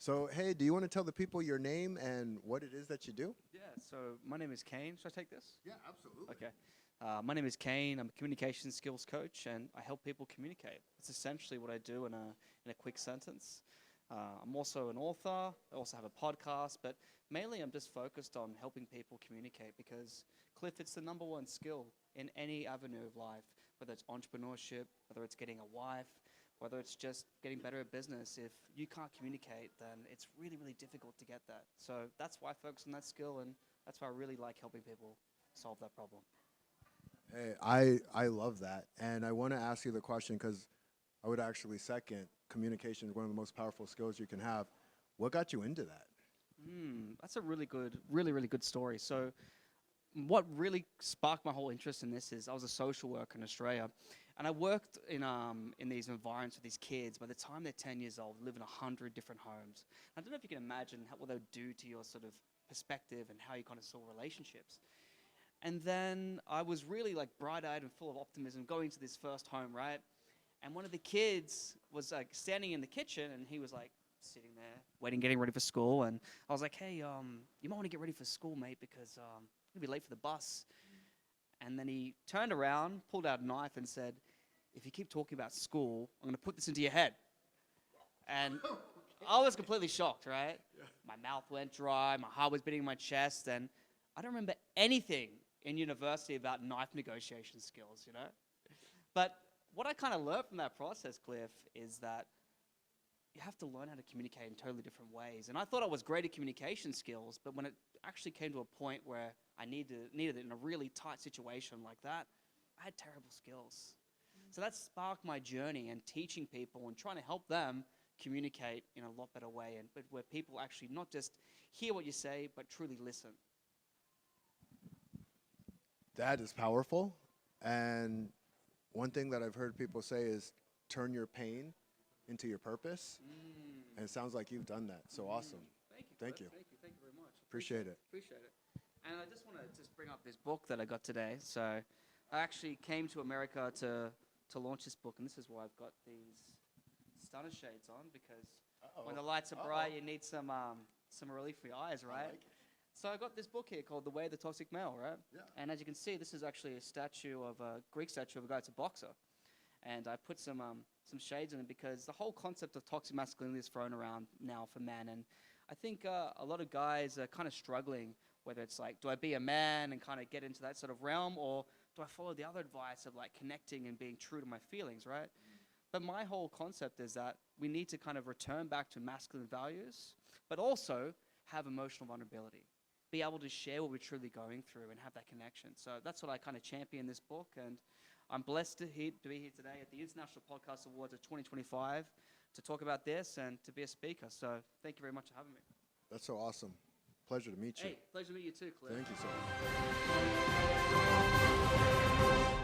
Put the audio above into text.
So, hey, do you want to tell the people your name and what it is that you do? Yeah, so my name is Kain. Should I take this? Yeah, absolutely. Okay. My name is Kain. I'm a communication skills coach, and I help people communicate. That's essentially what I do in a quick sentence. I'm also an author. I also have a podcast, but mainly I'm just focused on helping people communicate because, Cliff, it's the number one skill in any avenue of life, whether it's entrepreneurship, whether it's getting a wife, whether it's just getting better at business. If you can't communicate, then it's really, really difficult to get that. So that's why I focus on that skill, and that's why I really like helping people solve that problem. Hey, I love that. And I want to ask you the question because I would actually second communication is one of the most powerful skills you can have. What got you into that? That's a really good, really good story. So what really sparked my whole interest in this is I was a social worker in Australia, and I worked in these environments with these kids. By the time they're 10 years old, live in 100 different homes. I don't know if you can imagine what they would do to your sort of perspective and how you kind of saw relationships. And then I was really like bright-eyed and full of optimism going to this first home, right? And one of the kids was like standing in the kitchen, and he was like sitting there waiting, getting ready for school. And I was like, hey, you might want to get ready for school, mate, because I'm going to be late for the bus. And then he turned around, pulled out a knife and said, if you keep talking about school, I'm going to put this into your head. And I was completely shocked, right? Yeah. My mouth went dry, my heart was beating in my chest, and I don't remember anything in university about knife negotiation skills, you know? But what I kind of learned from that process, Cliff, is that you have to learn how to communicate in totally different ways. And I thought I was great at communication skills, but when it actually came to a point where I needed it in a really tight situation like that, I had terrible skills. So that sparked my journey and teaching people and trying to help them communicate in a lot better way, and but where people actually not just hear what you say, but truly listen. That is powerful. And one thing that I've heard people say is turn your pain into your purpose. And it sounds like you've done that. So awesome. Thank you. Thank you. Thank you very much. Appreciate it. Appreciate it. And I just want to bring up this book that I got today. So I actually came to America to launch this book, and this is why I've got these stunner shades on, because when the lights are bright, you need some relief for your eyes, right? I like it. So I got this book here called The Way of the Toxic Male, right? Yeah. And as you can see, this is actually a Greek statue of a guy that's a boxer. And I put some shades in it because the whole concept of toxic masculinity is thrown around now for men. And I think a lot of guys are kind of struggling, whether it's like, do I be a man and kind of get into that sort of realm, or do I follow the other advice of like connecting and being true to my feelings, right? But my whole concept is that we need to kind of return back to masculine values, but also have emotional vulnerability. Be able to share what we're truly going through and have that connection. So that's what I kind of champion in this book, and I'm blessed to be here today at the International Podcast Awards of 2025 to talk about this and to be a speaker. So thank you very much for having me. That's so awesome. Pleasure to meet you. Hey, pleasure to meet you too, Cliff. Thank you so much.